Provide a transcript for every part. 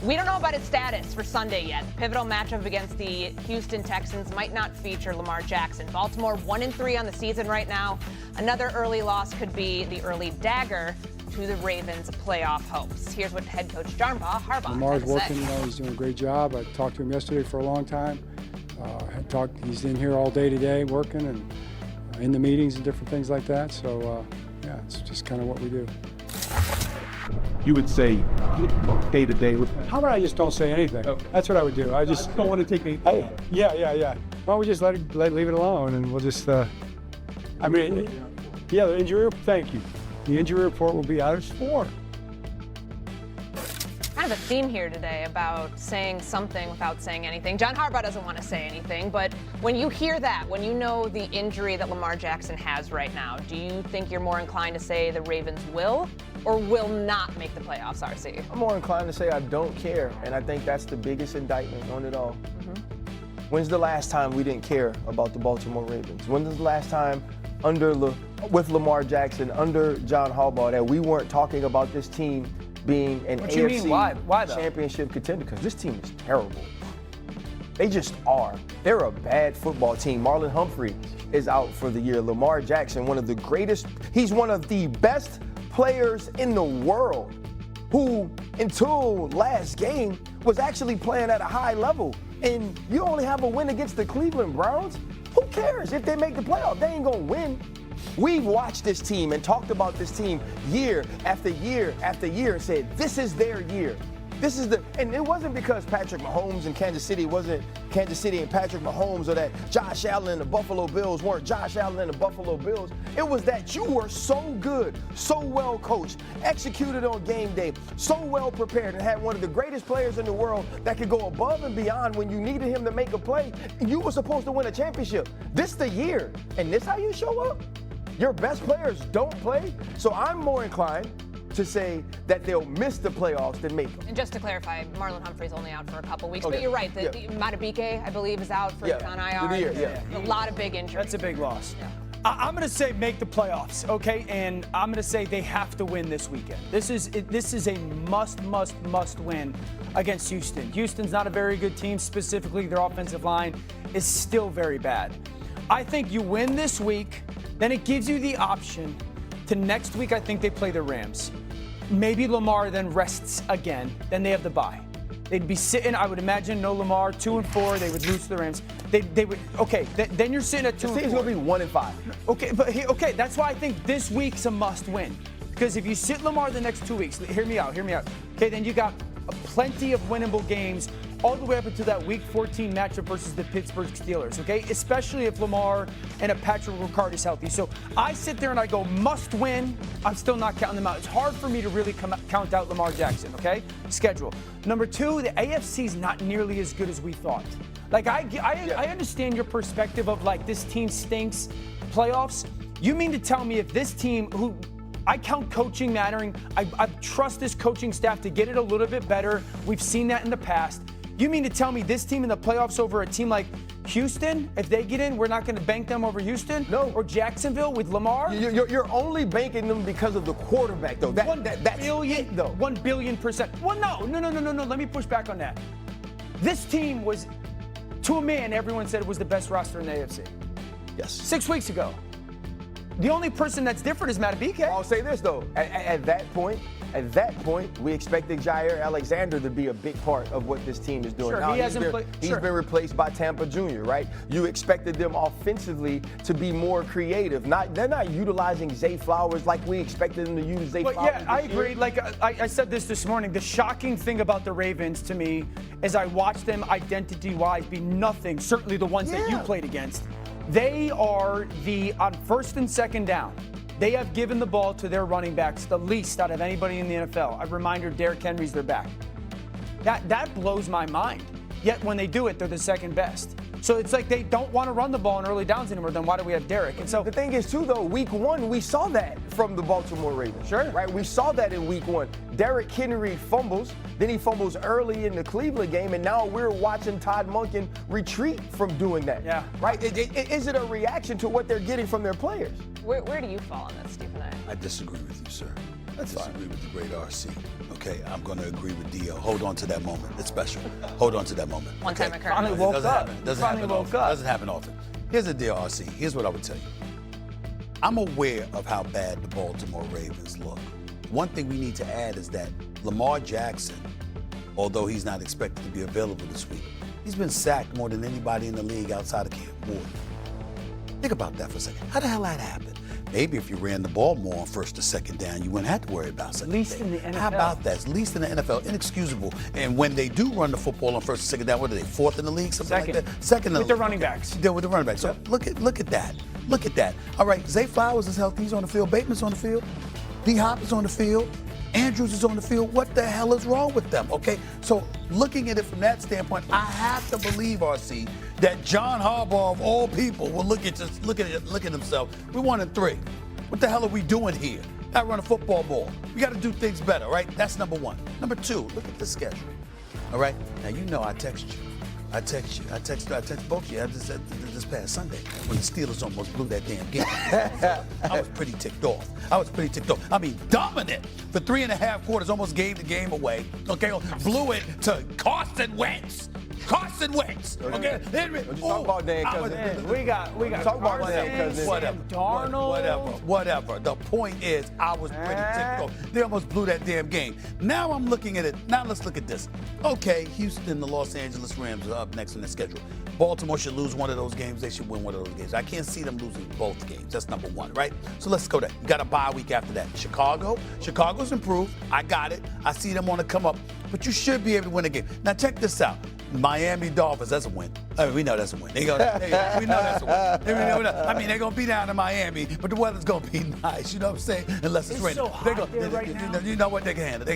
We don't know about his status for Sunday yet. The pivotal matchup against the Houston Texans might not feature Lamar Jackson. Baltimore 1-3 on the season right now. Another early loss could be the early dagger to the Ravens' playoff hopes. Here's what head coach Harbaugh Lamar's had to working, say. he's doing a great job. I talked to him yesterday for a long time. He's in here all day today working and in the meetings and different things like that. So, yeah, it's just kind of what we do. You would say day to day. How about I just don't say anything? Oh. That's what I would do. I just don't want to take anything. Yeah. Why don't we just leave it alone, and we'll just. The injury. Thank you. The injury report will be out at 4. Kind of a theme here today about saying something without saying anything. John Harbaugh doesn't want to say anything, but when you hear that, when you know the injury that Lamar Jackson has right now, do you think you're more inclined to say the Ravens will or will not make the playoffs, RC? I'm more inclined to say I don't care, and I think that's the biggest indictment on it all. When's the last time we didn't care about the Baltimore Ravens? When was the last time with Lamar Jackson, under John Harbaugh, that we weren't talking about this team being an AFC Why though? championship contender? Because this team is terrible. They just are. They're a bad football team. Marlon Humphrey is out for the year. Lamar Jackson, he's one of the best players in the world, who until last game was actually playing at a high level. And you only have a win against the Cleveland Browns? Who cares if they make the playoff? They ain't gonna win. We've watched this team and talked about this team year after year after year and said, this is their year. And it wasn't because Patrick Mahomes and Kansas City wasn't Kansas City and Patrick Mahomes, or that Josh Allen and the Buffalo Bills weren't Josh Allen and the Buffalo Bills. It was that you were so good, so well coached, executed on game day, so well prepared, and had one of the greatest players in the world that could go above and beyond when you needed him to make a play. You were supposed to win a championship. This the year, and this how you show up? Your best players don't play? So I'm more inclined to say that they'll miss the playoffs than make them. And just to clarify, Marlon Humphrey's only out for a couple weeks, Okay. but you're right. The Matabike, I believe, is out on IR. A lot of big injuries. That's a big loss. Yeah. I'm going to say make the playoffs, okay? And I'm going to say they have to win this weekend. This is a must win against Houston. Houston's not a very good team. Specifically, their offensive line is still very bad. I think you win this week, then it gives you the option to next week. I think they play the Rams. Maybe Lamar then rests again. Then they have the bye. They'd be sitting, I would imagine, no Lamar, 2-4. They would lose to the Rams. They would. Okay, then you're sitting at 2-4. This team's gonna be 1-5. Okay, that's why I think this week's a must-win. Because if you sit Lamar the next 2 weeks, hear me out. Okay, then you got plenty of winnable games all the way up into that Week 14 matchup versus the Pittsburgh Steelers, okay? Especially if Lamar and a Patrick Ricard is healthy. So I sit there and I go, must win. I'm still not counting them out. It's hard for me to really count out Lamar Jackson, okay? Schedule. Number 2, the AFC is not nearly as good as we thought. Like, I understand your perspective of, like, this team stinks, playoffs. You mean to tell me if this team, who I count coaching mattering, I trust this coaching staff to get it a little bit better. We've seen that in the past. You mean to tell me this team in the playoffs over a team like Houston, if they get in, we're not going to bank them over Houston? No. Or Jacksonville with Lamar? You're only banking them because of the quarterback, though. That's it, though. 1 billion%. Well, no. Let me push back on that. This team was, to a man, everyone said it was the best roster in the AFC. Yes. 6 weeks ago. The only person that's different is Matabike. I'll say this, though. At that point, we expected Jair Alexander to be a big part of what this team is doing. Sure, now, he's been replaced by Tampa Jr., right? You expected them offensively to be more creative. They're not utilizing Zay Flowers like we expected them to use Zay Flowers. Yeah, I agree. Like I said this morning, the shocking thing about the Ravens to me is I watched them identity-wise be nothing, certainly the ones that you played against. They are on first and second down. They have given the ball to their running backs the least out of anybody in the NFL. A reminder, Derrick Henry's their back. That blows my mind. Yet when they do it, they're the second best. So it's like they don't want to run the ball in early downs anymore. Then why do we have Derrick? And so the thing is, too, though, Week 1, we saw that from the Baltimore Ravens. Sure. Right? We saw that in Week 1. Derrick Henry fumbles, then he fumbles early in the Cleveland game, and now we're watching Todd Monken retreat from doing that. Yeah. Right? Is it a reaction to what they're getting from their players? Where do you fall on this, Stephen A? I disagree with you, sir. disagree with the great RC. Okay, I'm going to agree with Dio. Hold on to that moment. It's special. Hold on to that moment. One time occurrence. Finally woke up. Doesn't happen often. Doesn't happen often. Here's the deal, RC. Here's what I would tell you. I'm aware of how bad the Baltimore Ravens look. One thing we need to add is that Lamar Jackson, although he's not expected to be available this week, he's been sacked more than anybody in the league outside of Cam Ward. Think about that for a second. How the hell that happened? Maybe if you ran the ball more on first or second down, you wouldn't have to worry about something. Least in the NFL. How about that? It's least in the NFL. Inexcusable. And when they do run the football on first or second down, what are they, fourth in the league? Something Second. like that? Second in the With league. the running backs. Yeah, with the running backs. So look at that. Look at that. All right, Zay Flowers is healthy. He's on the field. Bateman's on the field. D. Hop is on the field. Andrews is on the field. What the hell is wrong with them? Okay, so looking at it from that standpoint, I have to believe, RC, that John Harbaugh of all people will look at himself. We're 1-3. What the hell are we doing here? Not run a football ball. We got to do things better, right? That's number one. Number two, look at the schedule. All right, now you know I text you. I text both of you this past Sunday when the Steelers almost blew that damn game. I was pretty ticked off. I mean, dominant for 3.5 quarters, almost gave the game away. Okay, blew it to Carson Wentz. Okay, talk about Dan Cousins. We got Talk about Dan Cousins. Whatever. The point is, I was pretty ticked off. They almost blew that damn game. Now I'm looking at it. Now let's look at this. Okay, Houston, the Los Angeles Rams are up next on the schedule. Baltimore should lose one of those games. They should win one of those games. I can't see them losing both games. That's number one, right? So let's go there. You got a bye week after that. Chicago's improved. I got it. I see them on the come up. But you should be able to win a game. Now check this out. Miami Dolphins, that's a win. I mean, we know that's a win. We know that's a win. I mean, they're going to be down in Miami, but the weather's going to be nice. You know what I'm saying? Unless it's raining. So hot there right now. You know what they can handle.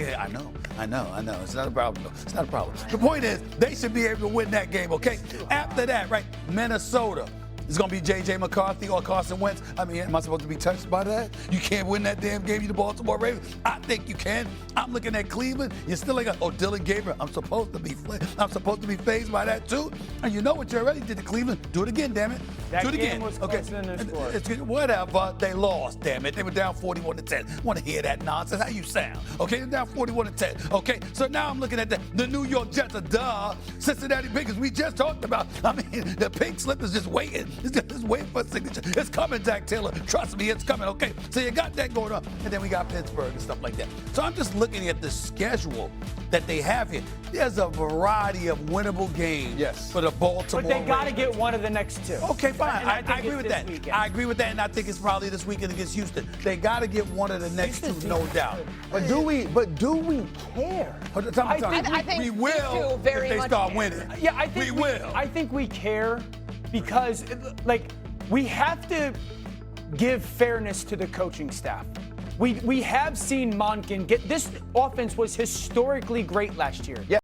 I know. It's not a problem, though. It's not a problem. The point is, they should be able to win that game, okay? After that, right, Minnesota. It's going to be J.J. McCarthy or Carson Wentz. I mean, am I supposed to be touched by that? You can't win that damn game, you the Baltimore Ravens. I think you can. I'm looking at Cleveland. You still ain't got, Dylan Gabriel. I'm supposed to be fazed by that too. And you know what you already did to Cleveland. Do it again, damn it. Do it again. Was closer than their score. Whatever. They lost, damn it. They were down 41-10. Want to hear that nonsense? How you sound? Okay, they're down 41-10. Okay, so now I'm looking at the New York Jets. Cincinnati Bengals. We just talked about. I mean, the pink slip is just waiting. It's just waiting for a signature. It's coming, Zach Taylor. Trust me, it's coming. Okay, so you got that going on, and then we got Pittsburgh and stuff like that. So I'm just looking at the schedule that they have here. There's a variety of winnable games for the Baltimore But they got to Ravens. get one of the next two. Okay, fine. And I agree with that. Weekend. I agree with that, and I think it's probably this weekend against Houston. They got to get one of the next two, no doubt. But do we care? I think we will these two very if they much start can. winning. Yeah, I think we will. I think we care because, we have to give fairness to the coaching staff. We have seen Monken get this offense was historically great last year. Yeah.